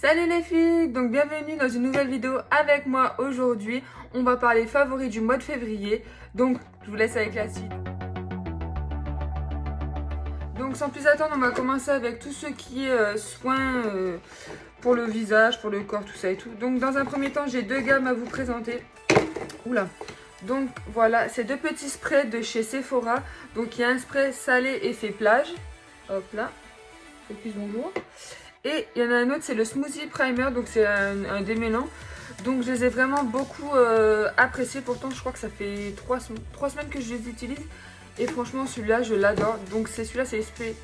Salut les filles, donc bienvenue dans une nouvelle vidéo avec moi. Aujourd'hui, on va parler favoris du mois de février. Donc, je vous laisse avec la suite. Donc, sans plus attendre, on va commencer avec tout ce qui est soins pour le visage, pour le corps, tout ça et tout. Donc, dans un premier temps, j'ai deux gammes à vous présenter. Oula. Donc, voilà, c'est deux petits sprays de chez Sephora. Donc, il y a un spray salé effet plage. Hop là. Focus, bonjour. Et il y en a un autre, c'est le Smoothie Primer, donc c'est un démêlant. Donc je les ai vraiment beaucoup appréciés. Pourtant, je crois que ça fait 3 semaines que je les utilise. Et franchement, celui-là, je l'adore. Donc celui-là, c'est spray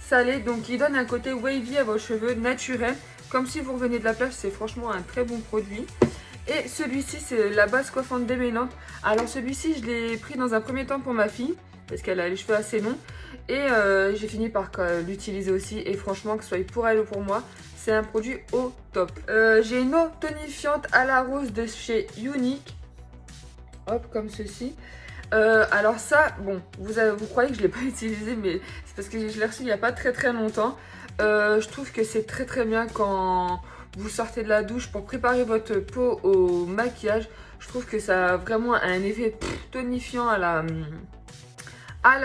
salé. Donc il donne un côté wavy à vos cheveux, naturel. Comme si vous reveniez de la plage, c'est franchement un très bon produit. Et celui-ci, c'est la base coiffante démêlante. Alors celui-ci, je l'ai pris dans un premier temps pour ma fille, parce qu'elle a les cheveux assez longs. Et j'ai fini par l'utiliser aussi. Et franchement, que ce soit pour elle ou pour moi, c'est un produit au top. J'ai une eau tonifiante à la rose de chez Unique. Hop, comme ceci. Alors ça, bon, vous croyez que je ne l'ai pas utilisé, mais c'est parce que je l'ai reçu il n'y a pas très longtemps. Je trouve que c'est très bien quand vous sortez de la douche pour préparer votre peau au maquillage. Je trouve que ça a vraiment un effet tonifiant à la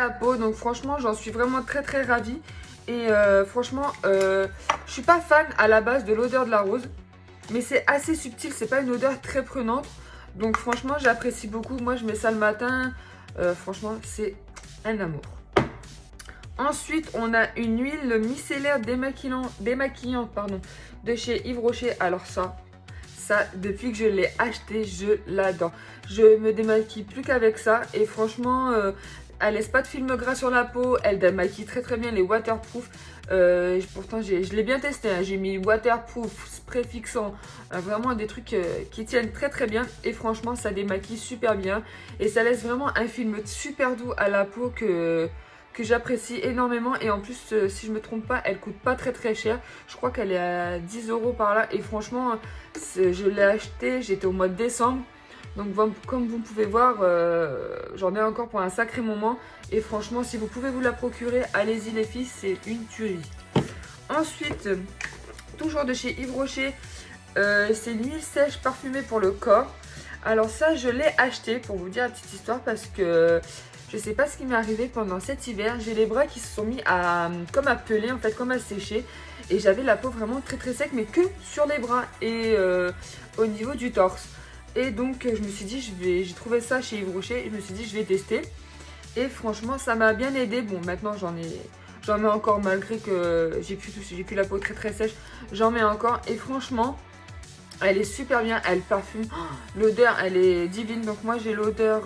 peau. Donc franchement, j'en suis vraiment très ravie. Et franchement, je suis pas fan à la base de l'odeur de la rose. Mais c'est assez subtil, c'est pas une odeur très prenante. Donc franchement, j'apprécie beaucoup. Moi, je mets ça le matin. Franchement, c'est un amour. Ensuite, on a une huile micellaire démaquillante de chez Yves Rocher. Alors ça, depuis que je l'ai acheté, je l'adore. Je me démaquille plus qu'avec ça. Et franchement, elle laisse pas de film gras sur la peau. Elle démaquille très bien, les waterproof. Pourtant, je l'ai bien testé. Hein. J'ai mis waterproof, spray fixant. Vraiment des trucs qui tiennent très bien. Et franchement, ça démaquille super bien. Et ça laisse vraiment un film super doux à la peau que j'apprécie énormément. Et en plus, si je me trompe pas, elle coûte pas très cher. Je crois qu'elle est à 10 € par là. Et franchement, je l'ai acheté, j'étais au mois de décembre. Donc comme vous pouvez voir, j'en ai encore pour un sacré moment. Et franchement, si vous pouvez vous la procurer, allez-y les filles, c'est une tuerie. Ensuite, toujours de chez Yves Rocher, c'est une huile sèche parfumée pour le corps. Alors ça, je l'ai acheté pour vous dire la petite histoire parce que je sais pas ce qui m'est arrivé pendant cet hiver. J'ai les bras qui se sont mis comme à peler, en fait, comme à sécher. Et j'avais la peau vraiment très sec, mais que sur les bras et au niveau du torse. Et donc, je me suis dit, j'ai trouvé ça chez Yves Rocher. Et je me suis dit, je vais tester. Et franchement, ça m'a bien aidé. Bon, maintenant, j'en mets encore malgré que j'ai plus la peau très sèche. J'en mets encore. Et franchement, elle est super bien. Elle parfume. L'odeur, elle est divine. Donc, moi, j'ai l'odeur...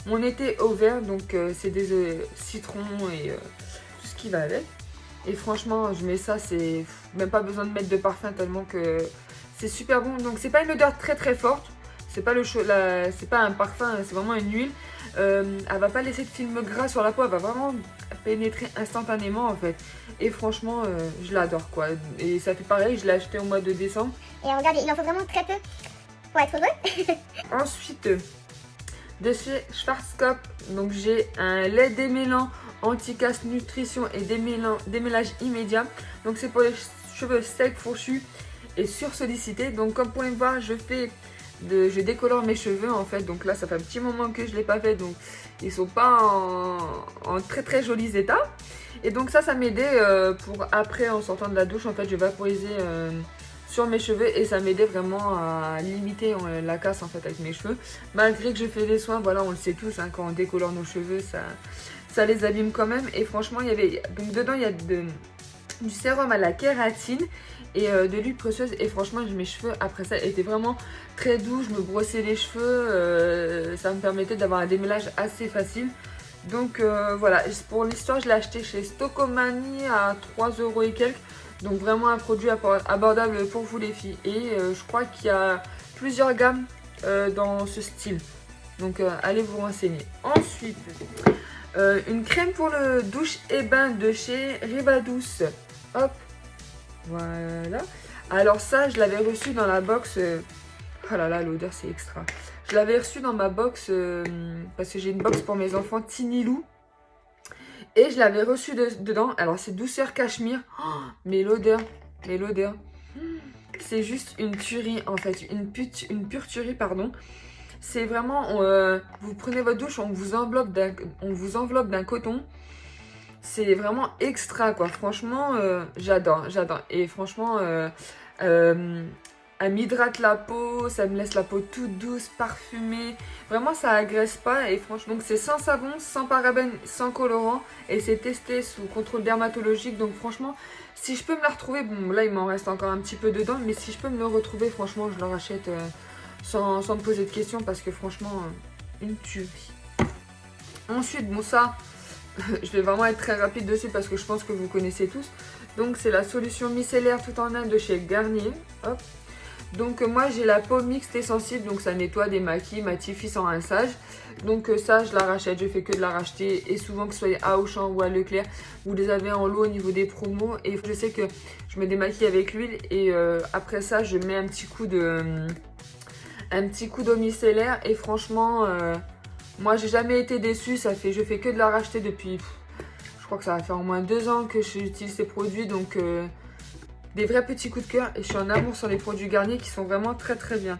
mon été au vert, donc c'est des citrons et tout ce qui va avec. Et franchement, je mets ça, c'est même pas besoin de mettre de parfum tellement que c'est super bon. Donc c'est pas une odeur très forte, c'est pas c'est pas un parfum, c'est vraiment une huile. Elle va pas laisser de film gras sur la peau, elle va vraiment pénétrer instantanément en fait. Et franchement, je l'adore quoi. Et ça fait pareil, je l'ai acheté au mois de décembre. Et regardez, il en faut vraiment très peu pour être heureux. Ensuite, de chez Schwarzkopf, donc j'ai un lait démêlant anti-casse nutrition et démêlage immédiat. Donc c'est pour les cheveux secs, fourchus et sursollicités. Donc comme vous pouvez le voir, je décolore mes cheveux en fait. Donc là ça fait un petit moment que je ne l'ai pas fait, donc ils sont pas en très jolis états. Et donc ça m'aidait pour après en sortant de la douche en fait, je vaporisais sur mes cheveux et ça m'aidait vraiment à limiter la casse en fait avec mes cheveux. Malgré que je fais des soins, voilà, on le sait tous, hein, quand on décolore nos cheveux, ça les abîme quand même. Et franchement, donc dedans il y a du sérum à la kératine et de l'huile précieuse. Et franchement, mes cheveux après ça étaient vraiment très doux. Je me brossais les cheveux, ça me permettait d'avoir un démêlage assez facile. Donc voilà, pour l'histoire, je l'ai acheté chez Stocomanie à 3 € et quelques. Donc vraiment un produit abordable pour vous les filles. Et je crois qu'il y a plusieurs gammes dans ce style. Donc allez vous renseigner. Ensuite, une crème pour le douche et bain de chez Ribadouce. Hop, voilà. Alors ça, je l'avais reçu dans la box. Oh là là, l'odeur c'est extra. Je l'avais reçu dans ma box parce que j'ai une box pour mes enfants Tinilou. Et je l'avais reçu dedans. Alors c'est douceur cachemire. Oh, mais l'odeur. c'est juste une tuerie en fait, une pure tuerie pardon. C'est vraiment, vous prenez votre douche, on vous enveloppe d'un coton. C'est vraiment extra quoi, franchement j'adore. Et franchement elle m'hydrate la peau, ça me laisse la peau toute douce, parfumée. Vraiment ça agresse pas et franchement, donc c'est sans savon, sans parabènes, sans colorant. Et c'est testé sous contrôle dermatologique, donc franchement, si je peux me la retrouver, bon là il m'en reste encore un petit peu dedans, mais si je peux me le retrouver, franchement je le rachète sans me poser de questions parce que franchement, une tuerie. Ensuite, bon ça, je vais vraiment être très rapide dessus parce que je pense que vous connaissez tous. Donc c'est la solution micellaire tout en un de chez Garnier. Hop. Donc moi j'ai la peau mixte et sensible, donc ça nettoie, démaquille, matifie sans rinçage. Donc ça je la rachète, je fais que de la racheter. Et souvent que ce soit à Auchan ou à Leclerc, vous les avez en lot au niveau des promos. Et je sais que je me démaquille avec l'huile et après ça je mets un petit coup d'eau micellaire. Et franchement, moi j'ai jamais été déçue, je fais que de la racheter depuis, je crois que ça va faire au moins 2 ans que j'utilise ces produits. Donc des vrais petits coups de cœur et je suis en amour sur les produits Garnier qui sont vraiment très très bien.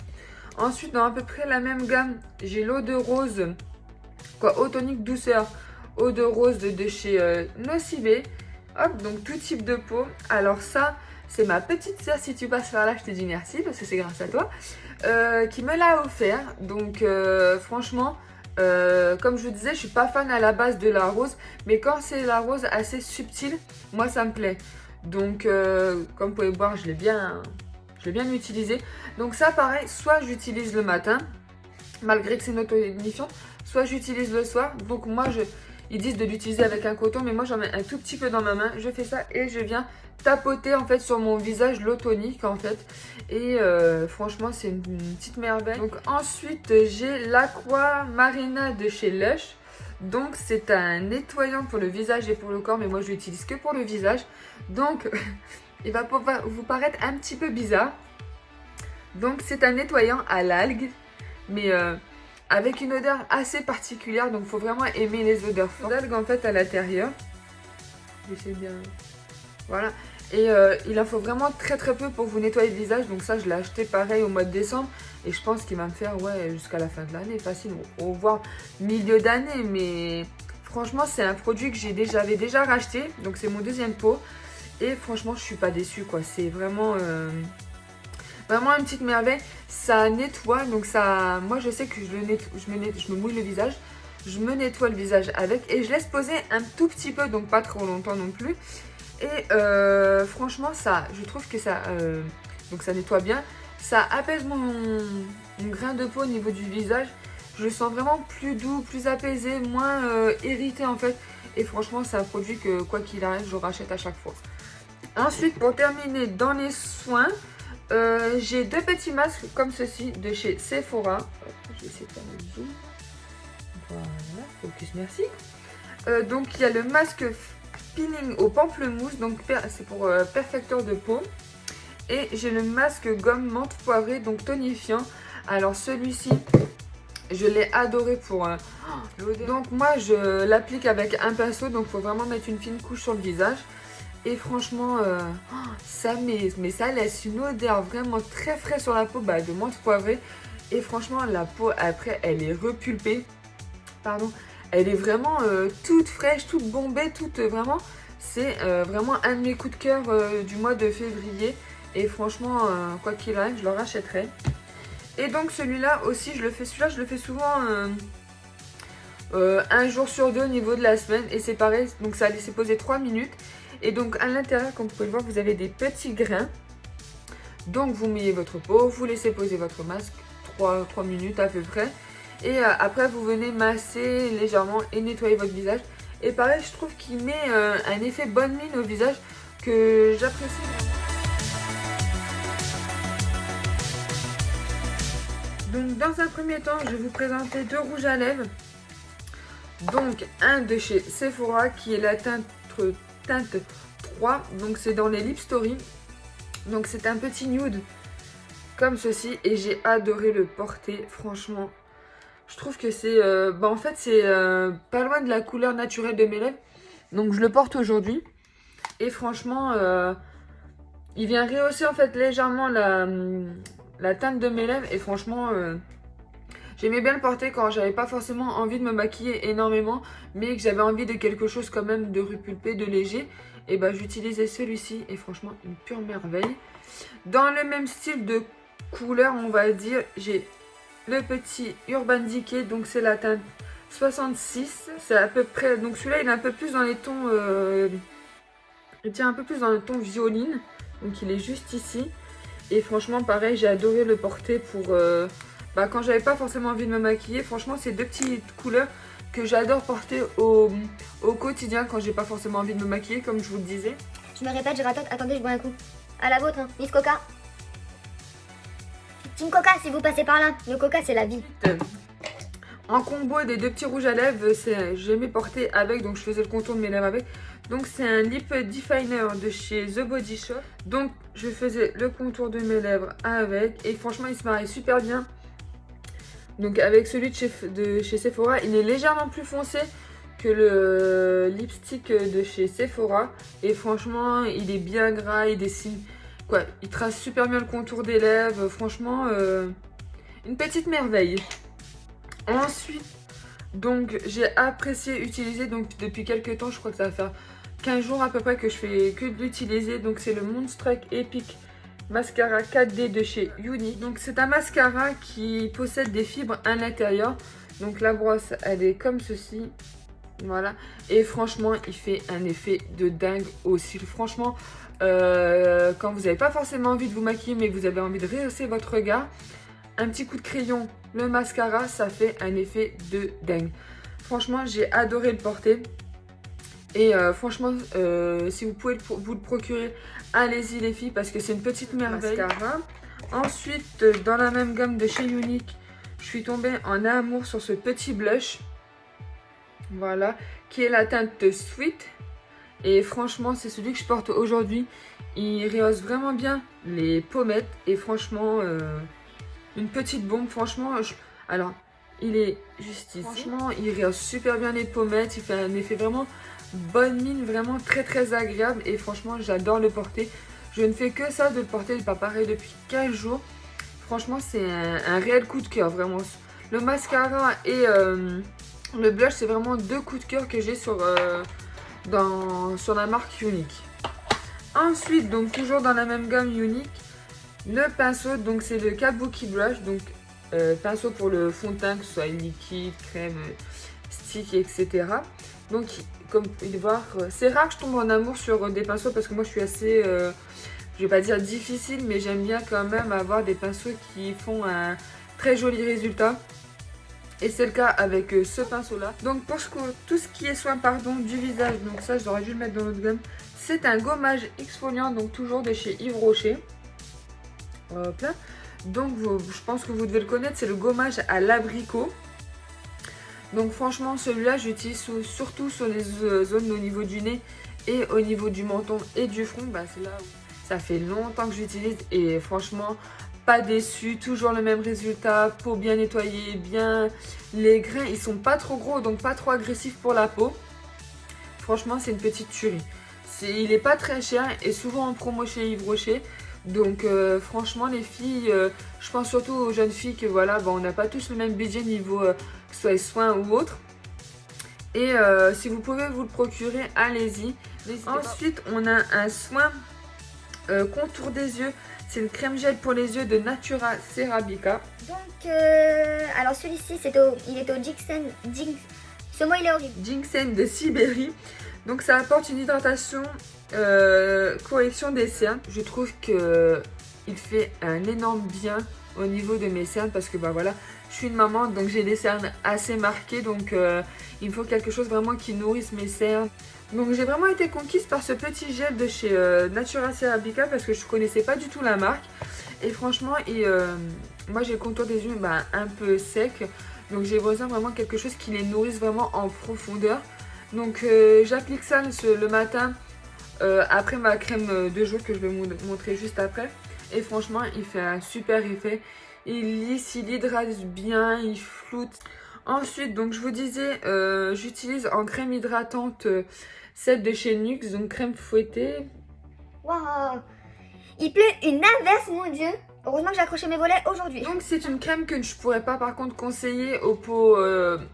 Ensuite, dans à peu près la même gamme, j'ai l'eau de rose, eau tonique douceur, eau de rose de chez Nocibé. Hop, donc tout type de peau. Alors ça, c'est ma petite sœur, si tu passes par là, je te dis merci parce que c'est grâce à toi, qui me l'a offert. Donc franchement, comme je vous disais, je suis pas fan à la base de la rose, mais quand c'est la rose assez subtile, moi ça me plaît. Donc comme vous pouvez voir, je l'ai bien utilisé. Donc ça pareil, soit j'utilise le matin, malgré que c'est une tonifiante, soit j'utilise le soir. Donc moi ils disent de l'utiliser avec un coton, mais moi j'en mets un tout petit peu dans ma main. Je fais ça et je viens tapoter en fait sur mon visage l'eau tonique en fait. Et franchement c'est une petite merveille. Donc ensuite j'ai l'Aqua Marina de chez Lush. Donc c'est un nettoyant pour le visage et pour le corps, mais moi je l'utilise que pour le visage. Donc il va pouvoir vous paraître un petit peu bizarre. Donc c'est un nettoyant à l'algue, mais avec une odeur assez particulière. Donc il faut vraiment aimer les odeurs fortes. L'algue en fait à l'intérieur. J'essaie bien. Voilà. Et il en faut vraiment très très peu pour vous nettoyer le visage. Donc ça je l'ai acheté pareil au mois de décembre. Et je pense qu'il va me faire jusqu'à la fin de l'année. Facile. Au voire milieu d'année. Mais franchement c'est un produit que j'avais déjà racheté. Donc c'est mon deuxième pot. Et franchement je suis pas déçue quoi. C'est vraiment vraiment une petite merveille. Ça nettoie. Donc ça, moi je sais que je me mouille le visage. Je me nettoie le visage avec. Et je laisse poser un tout petit peu. Donc pas trop longtemps non plus. Et franchement ça, je trouve que ça, donc ça nettoie bien. Ça apaise mon grain de peau au niveau du visage. Je le sens vraiment plus doux, plus apaisé, moins irrité en fait. Et franchement c'est un produit que quoi qu'il arrive je rachète à chaque fois. Ensuite pour terminer dans les soins, j'ai 2 petits masques comme ceci de chez Sephora. Je vais essayer de faire le zoom. Voilà, focus, merci. Donc il y a le masque peeling au pamplemousse, donc c'est pour perfecteur de peau. Et j'ai le masque gomme menthe poivrée, donc tonifiant. Alors celui-ci, je l'ai adoré pour l'odeur. Donc moi je l'applique avec un pinceau, donc il faut vraiment mettre une fine couche sur le visage. Et franchement, ça laisse une odeur vraiment très frais sur la peau, de menthe poivrée. Et franchement, la peau après, elle est repulpée. Pardon. Elle est vraiment toute fraîche, toute bombée, toute vraiment. C'est vraiment un de mes coups de cœur du mois de février. Et franchement, quoi qu'il arrive, je le rachèterai. Et donc celui-là aussi, je le fais souvent un jour sur 2 au niveau de la semaine. Et c'est pareil, donc ça a laissé poser 3 minutes. Et donc à l'intérieur, comme vous pouvez le voir, vous avez des petits grains. Donc vous mouillez votre peau, vous laissez poser votre masque 3 minutes à peu près. Et après vous venez masser légèrement et nettoyer votre visage. Et pareil, je trouve qu'il met un effet bonne mine au visage que j'apprécie. Donc dans un premier temps, je vais vous présenter 2 rouges à lèvres. Donc un de chez Sephora qui est la teinte 3. Donc c'est dans les Lip Story. Donc c'est un petit nude comme ceci. Et j'ai adoré le porter, franchement. Je trouve que c'est en fait c'est pas loin de la couleur naturelle de mes lèvres. Donc je le porte aujourd'hui. Et franchement il vient rehausser en fait légèrement la teinte de mes lèvres. Et franchement, j'aimais bien le porter quand j'avais pas forcément envie de me maquiller énormément, mais que j'avais envie de quelque chose quand même de repulpé, de léger. Et bah j'utilisais celui-ci et franchement une pure merveille. Dans le même style de couleur, on va dire, j'ai le petit Urban Decay, donc c'est la teinte 66. C'est à peu près, donc celui-là il est un peu plus dans les tons, il tient un peu plus dans le ton violine, donc il est juste ici. Et franchement pareil, j'ai adoré le porter pour quand j'avais pas forcément envie de me maquiller. Franchement c'est deux petites couleurs que j'adore porter au quotidien quand j'ai pas forcément envie de me maquiller, comme je vous le disais. Je me répète, je ratote. Attendez, je bois un coup. À la vôtre, hein. Miss Coca. Team Coca, si vous passez par là. Le Coca, c'est la vie. En combo des deux petits rouges à lèvres, j'aimais porter avec, donc je faisais le contour de mes lèvres avec. Donc c'est un Lip Definer de chez The Body Shop. Donc je faisais le contour de mes lèvres avec, et franchement il se marie super bien. Donc avec celui de chez Sephora, il est légèrement plus foncé que le lipstick de chez Sephora. Et franchement, il est bien gras, il dessine, quoi, il trace super bien le contour des lèvres. Franchement, une petite merveille. Ensuite, donc j'ai apprécié utiliser, donc depuis quelques temps, je crois que ça va faire 15 jours à peu près que je fais que de l'utiliser. Donc c'est le Moonstruck Epic Mascara 4D de chez Uni. Donc c'est un mascara qui possède des fibres à l'intérieur. Donc la brosse elle est comme ceci. Voilà. Et franchement il fait un effet de dingue au cils. Franchement quand vous n'avez pas forcément envie de vous maquiller mais vous avez envie de rehausser votre regard, un petit coup de crayon, le mascara, ça fait un effet de dingue. Franchement j'ai adoré le porter. Et franchement, si vous pouvez vous le procurer, allez-y les filles, parce que c'est une petite merveille. Mascara. Ensuite, dans la même gamme de chez Unique, je suis tombée en amour sur ce petit blush. Voilà, qui est la teinte Sweet. Et franchement, c'est celui que je porte aujourd'hui. Il rehausse vraiment bien les pommettes. Et franchement, une petite bombe. Franchement, alors, il est juste ici. Franchement, il rehausse super bien les pommettes. Il fait un effet vraiment bonne mine, vraiment très très agréable. Et franchement j'adore le porter. Je ne fais que ça, de le porter, pas pareil depuis 15 jours. Franchement c'est un réel coup de cœur, vraiment. Le mascara et le blush, c'est vraiment deux coups de cœur que j'ai sur la marque Unique. Ensuite, donc toujours dans la même gamme Unique, le pinceau, donc c'est le Kabuki Brush. Donc pinceau pour le fond de teint, que ce soit liquide, crème, stick, etc. Donc comme vous pouvez voir, c'est rare que je tombe en amour sur des pinceaux, parce que moi je suis assez, je vais pas dire difficile, mais j'aime bien quand même avoir des pinceaux qui font un très joli résultat. Et c'est le cas avec ce pinceau là. Donc pour tout ce qui est soin du visage, donc ça j'aurais dû le mettre dans l'autre gamme. C'est un gommage exfoliant, donc toujours de chez Yves Rocher. Hop là. Donc je pense que vous devez le connaître, c'est le gommage à l'abricot. Donc franchement celui-là j'utilise surtout sur les zones au niveau du nez et au niveau du menton et du front. C'est là où ça fait longtemps que j'utilise et franchement pas déçu, toujours le même résultat, peau bien nettoyée, bien, les grains ils sont pas trop gros donc pas trop agressifs pour la peau. Franchement c'est une petite tuerie. Il est pas très cher et souvent en promo chez Yves Rocher. Donc franchement les filles, je pense surtout aux jeunes filles que voilà, on n'a pas tous le même budget niveau que ce soit soins ou autre. Et si vous pouvez vous le procurer, allez-y. Ensuite on a un soin contour des yeux. C'est une crème gel pour les yeux de Natura Cerabica. Donc alors celui-ci il est au Ginseng. Ce mot il est horrible. Ginseng de Sibérie. Donc ça apporte une hydratation, correction des cernes. Je trouve que il fait un énorme bien au niveau de mes cernes, parce que voilà, je suis une maman donc j'ai des cernes assez marquées, donc il me faut quelque chose vraiment qui nourrisse mes cernes. Donc j'ai vraiment été conquise par ce petit gel de chez Natura Cerabica, parce que je ne connaissais pas du tout la marque. Et franchement moi j'ai le contour des yeux un peu sec, donc j'ai besoin vraiment de quelque chose qui les nourrisse vraiment en profondeur. Donc j'applique ça le matin après ma crème de jour que je vais vous montrer juste après. Et franchement il fait un super effet. Il lisse, il hydrate bien, il floute. Ensuite donc je vous disais, j'utilise en crème hydratante celle de chez NYX, donc crème fouettée. Waouh, Il pleut une averse, mon Dieu. Heureusement que j'ai accroché mes volets aujourd'hui. Donc c'est une crème que je pourrais pas par contre conseiller aux peaux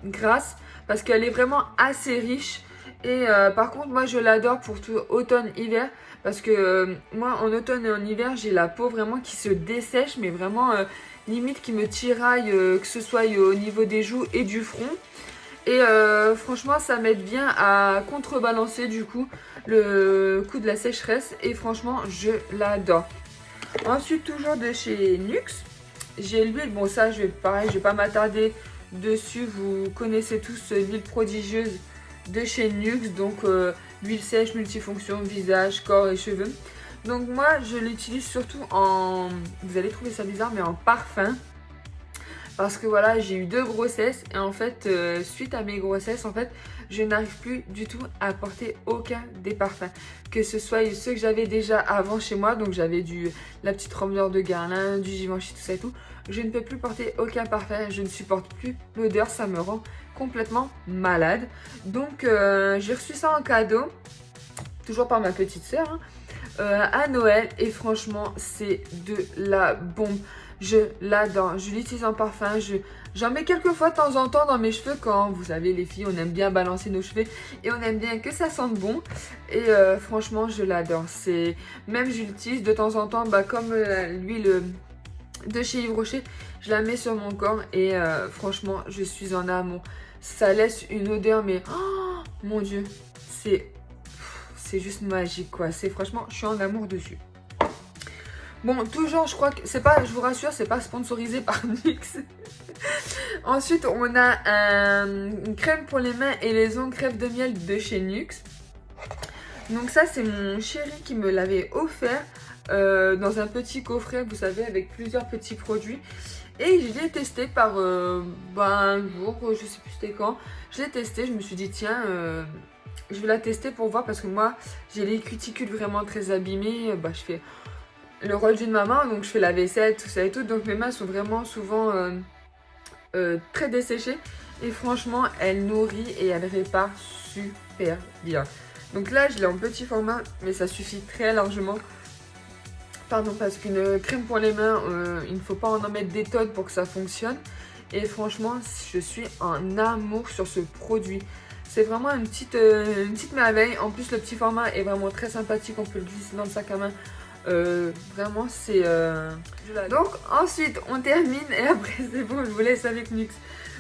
grasses parce qu'elle est vraiment assez riche. Et par contre moi je l'adore pour tout automne-hiver parce que moi en automne et en hiver j'ai la peau vraiment qui se dessèche mais vraiment limite qui me tiraille que ce soit au niveau des joues et du front. Et franchement ça m'aide bien à contrebalancer du coup le coup de la sécheresse et franchement je l'adore. Ensuite toujours de chez NYX, j'ai l'huile, bon ça je vais pas m'attarder dessus, vous connaissez tous l'huile prodigieuse de chez NYX, donc l'huile sèche multifonction, visage, corps et cheveux. Donc moi je l'utilise surtout en, vous allez trouver ça bizarre mais en parfum. Parce que voilà, j'ai eu 2 grossesses et en fait, suite à mes grossesses, en fait, je n'arrive plus du tout à porter aucun des parfums. Que ce soit ceux que j'avais déjà avant chez moi, donc j'avais la petite Romeleur de Guerlain, du Givenchy, tout ça et tout. Je ne peux plus porter aucun parfum, je ne supporte plus l'odeur, ça me rend complètement malade. Donc j'ai reçu ça en cadeau, toujours par ma petite soeur, hein, à Noël et franchement, c'est de la bombe. Je l'adore, je l'utilise en parfum, j'en mets quelques fois de temps en temps dans mes cheveux quand, vous savez les filles, on aime bien balancer nos cheveux et on aime bien que ça sente bon. Et franchement, je l'adore. Même je l'utilise de temps en temps, comme l'huile de chez Yves Rocher, je la mets sur mon corps et franchement, je suis en amour. Ça laisse une odeur, mais oh, mon Dieu, c'est juste magique quoi. Franchement, je suis en amour dessus. Bon, toujours, je crois que c'est pas, je vous rassure, c'est pas sponsorisé par NYX. Ensuite, on a une crème pour les mains et les ongles crève de miel de chez NYX. Donc ça, c'est mon chéri qui me l'avait offert dans un petit coffret, vous savez, avec plusieurs petits produits. Et je l'ai testé par un jour, je sais plus c'était quand. Je l'ai testé, je me suis dit, tiens, je vais la tester pour voir parce que moi, j'ai les cuticules vraiment très abîmées. Je fais le rôle d'une maman, donc je fais la vaisselle, tout ça et tout, donc mes mains sont vraiment souvent très desséchées et franchement elle nourrit et elle répare super bien. Donc là je l'ai en petit format mais ça suffit très largement. Pardon, parce qu'une crème pour les mains, il ne faut pas en mettre des tonnes pour que ça fonctionne et franchement je suis en amour sur ce produit. C'est vraiment une petite merveille. En plus le petit format est vraiment très sympathique, on peut le glisser dans le sac à main. Vraiment c'est donc ensuite on termine et après c'est bon, je vous laisse avec NYX.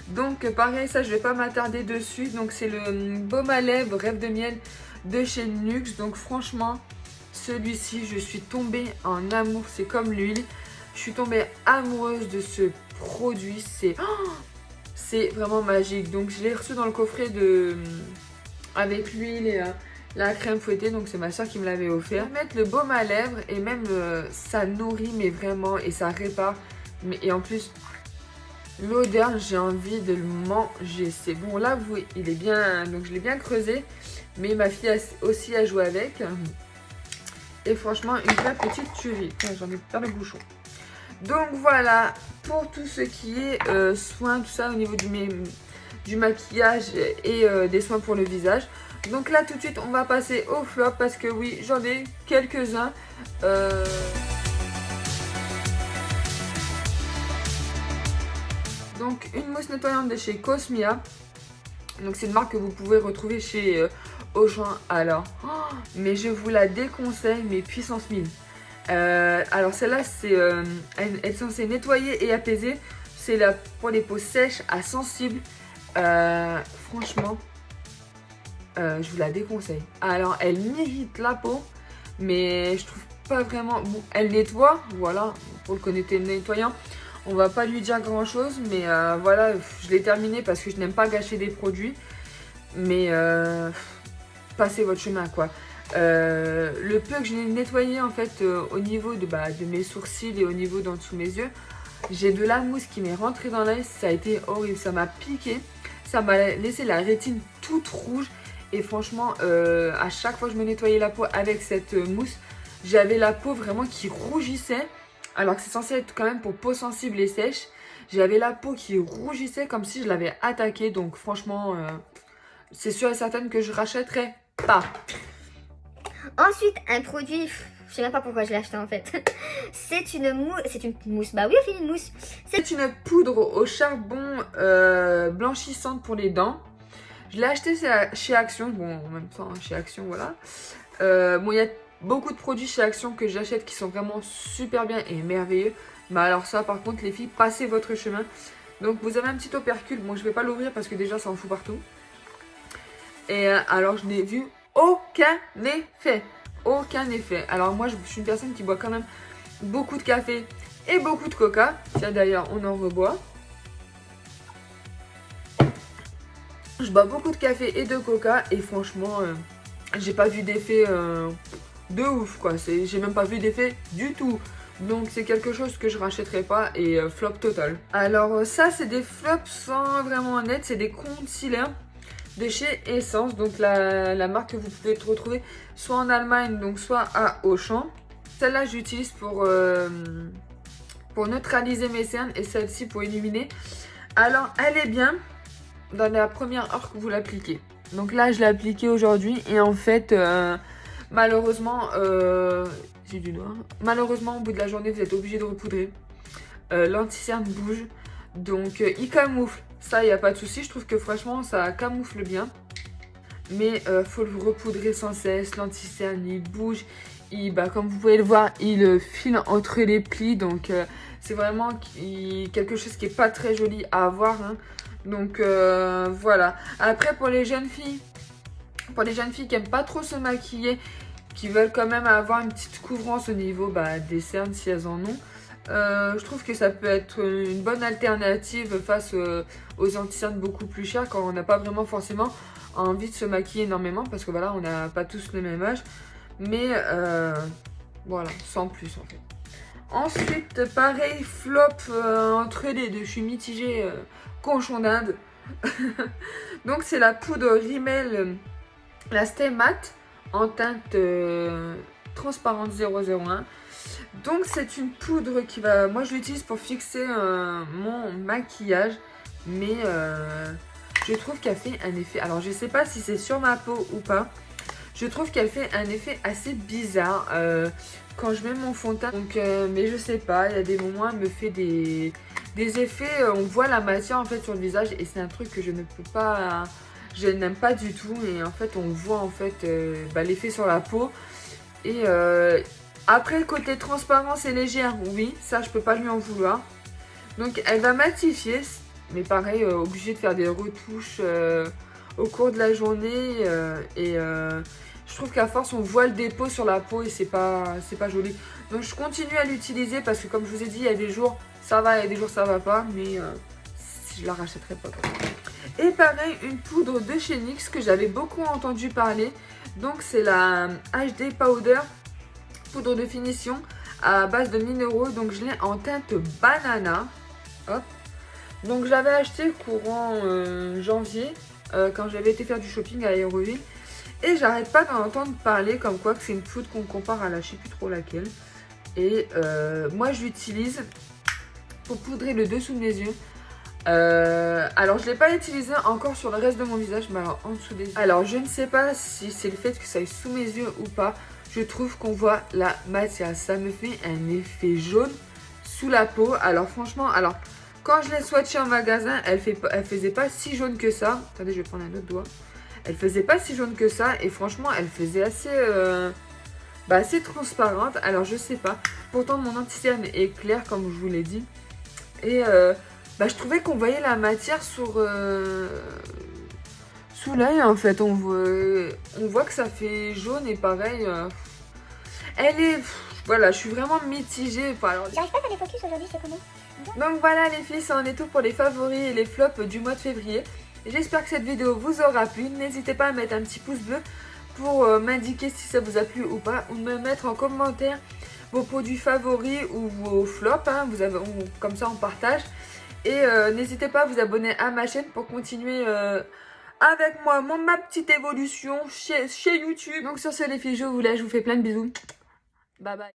Donc pareil, ça je vais pas m'attarder dessus. Donc c'est le baume à lèvres rêve de miel de chez NYX. Donc franchement celui-ci je suis tombée en amour, c'est comme l'huile. Je suis tombée amoureuse de ce produit, c'est vraiment magique. Donc je l'ai reçu dans le coffret avec l'huile et la crème fouettée, donc c'est ma soeur qui me l'avait offert. Mettre le baume à lèvres et même ça nourrit mais vraiment et ça répare. Et en plus l'odeur, j'ai envie de le manger. C'est bon là, il est bien, donc je l'ai bien creusé. Mais ma fille aussi a joué avec. Et franchement une vraie petite tuerie. J'en ai plein le bouchon. Donc voilà pour tout ce qui est soins, tout ça au niveau du maquillage et des soins pour le visage. Donc là tout de suite on va passer au flop parce que oui j'en ai quelques-uns. Donc une mousse nettoyante de chez Cosmia. Donc c'est une marque que vous pouvez retrouver chez Auchan. Alors mais je vous la déconseille mais puissance 1000. Alors celle-là elle est censée nettoyer et apaiser. C'est pour les peaux sèches à sensibles. Franchement je vous la déconseille. Alors elle m'irrite la peau mais je trouve pas vraiment bon. Elle nettoie, voilà, pour le côté nettoyant on va pas lui dire grand chose mais voilà, je l'ai terminé parce que je n'aime pas gâcher des produits mais passez votre chemin quoi. Le peu que je l'ai nettoyé en fait au niveau de mes sourcils et au niveau d'en dessous mes yeux, j'ai de la mousse qui m'est rentrée dans l'œil, ça a été horrible, ça m'a piqué, ça m'a laissé la rétine toute rouge. Et franchement, à chaque fois que je me nettoyais la peau avec cette mousse, j'avais la peau vraiment qui rougissait. Alors que c'est censé être quand même pour peau sensible et sèche. J'avais la peau qui rougissait comme si je l'avais attaquée. Donc franchement, c'est sûr et certain que je rachèterai pas. Ensuite, un produit, Je sais même pas pourquoi je l'ai acheté en fait. C'est une mousse. Bah oui, on fait une mousse. C'est une poudre au charbon blanchissante pour les dents. Je l'ai acheté chez Action. Bon, en même temps, chez Action, voilà. Bon, il y a beaucoup de produits chez Action que j'achète qui sont vraiment super bien et merveilleux. Mais alors ça, par contre, les filles, passez votre chemin. Donc, vous avez un petit opercule. Bon, je vais pas l'ouvrir parce que déjà, ça en fout partout. Et alors, je n'ai vu aucun effet. Aucun effet. Alors moi, je suis une personne qui boit quand même beaucoup de café et beaucoup de coca. Tiens, d'ailleurs, on en reboit. Je bois beaucoup de café et de coca et franchement, j'ai pas vu d'effet de ouf, quoi. J'ai même pas vu d'effet du tout. Donc c'est quelque chose que je rachèterai pas et flop total. Alors ça, c'est des flops sans vraiment honnête. C'est des concealers de chez Essence, donc la marque que vous pouvez retrouver soit en Allemagne, donc soit à Auchan. Celle-là, j'utilise pour neutraliser mes cernes et celle-ci pour illuminer. Alors, elle est bien dans la première heure que vous l'appliquez. Donc là, je l'ai appliquée aujourd'hui et en fait, malheureusement, j'ai du noir. Malheureusement, au bout de la journée, vous êtes obligé de repoudrer. L'anti-cerne bouge, donc il camoufle. Ça, il n'y a pas de souci. Je trouve que franchement, ça camoufle bien. Mais faut le repoudrer sans cesse. L'anti-cerne, il bouge. Bah, comme vous pouvez le voir, il file entre les plis. Donc, c'est vraiment quelque chose qui n'est pas très joli à avoir. Hein. Donc, voilà. Après, pour les jeunes filles qui n'aiment pas trop se maquiller, qui veulent quand même avoir une petite couvrance au niveau des cernes si elles en ont, je trouve que ça peut être une bonne alternative face aux anti-cernes beaucoup plus chers quand on n'a pas vraiment forcément envie de se maquiller énormément parce que voilà, on n'a pas tous le même âge. Mais voilà, sans plus en fait. Ensuite, pareil, flop entre les deux. Je suis mitigée cochon d'Inde. Donc c'est la poudre Rimmel, la Stay Matte en teinte transparente 001. Donc c'est une poudre qui va... Moi je l'utilise pour fixer mon maquillage. Mais je trouve qu'elle fait un effet... Alors je sais pas si c'est sur ma peau ou pas. Je trouve qu'elle fait un effet assez bizarre quand je mets mon fond de teint. Donc, mais je sais pas, il y a des moments, elle me fait des effets. On voit la matière en fait sur le visage et c'est un truc que je ne peux pas... Je n'aime pas du tout et en fait on voit en fait l'effet sur la peau. Et après côté transparence et légère, oui, ça je peux pas lui en vouloir. Donc elle va matifier, mais pareil, obligé de faire des retouches au cours de la journée je trouve qu'à force on voit le dépôt sur la peau et c'est pas joli. Donc je continue à l'utiliser parce que comme je vous ai dit, il y a des jours ça va, il y a des jours ça va pas, mais je la rachèterai pas. Et pareil, une poudre de chez NYX que j'avais beaucoup entendu parler. Donc c'est la HD Powder, poudre de finition à base de minéraux. Donc je l'ai en teinte banana. Hop. Donc j'avais acheté courant janvier quand j'avais été faire du shopping à Aéroville. Et j'arrête pas d'en entendre parler comme quoi que c'est une poudre qu'on compare à la je sais plus trop laquelle. Et moi je l'utilise pour poudrer le dessous de mes yeux. Alors je ne l'ai pas utilisé encore sur le reste de mon visage, mais alors en dessous des yeux. Alors je ne sais pas si c'est le fait que ça aille sous mes yeux ou pas. Je trouve qu'on voit la matière. Ça me fait un effet jaune sous la peau. Alors franchement, quand je l'ai swatché en magasin, elle faisait pas si jaune que ça. Attendez, je vais prendre un autre doigt. Elle faisait pas si jaune que ça. Et franchement, elle faisait assez transparente. Alors je sais pas. Pourtant mon anti-cerne est clair comme je vous l'ai dit. Et je trouvais qu'on voyait la matière sous l'œil en fait. On voit que ça fait jaune et pareil. Elle est... Voilà, je suis vraiment mitigée. J'arrive pas à faire des focus aujourd'hui, c'est comment? Donc voilà les filles, ça en est tout pour les favoris et les flops du mois de février. J'espère que cette vidéo vous aura plu. N'hésitez pas à mettre un petit pouce bleu pour m'indiquer si ça vous a plu ou pas. Ou me mettre en commentaire vos produits favoris ou vos flops. Hein. Comme ça on partage. Et n'hésitez pas à vous abonner à ma chaîne pour continuer avec moi ma petite évolution chez YouTube. Donc sur ce les filles, je vous laisse, je vous fais plein de bisous. Bye bye.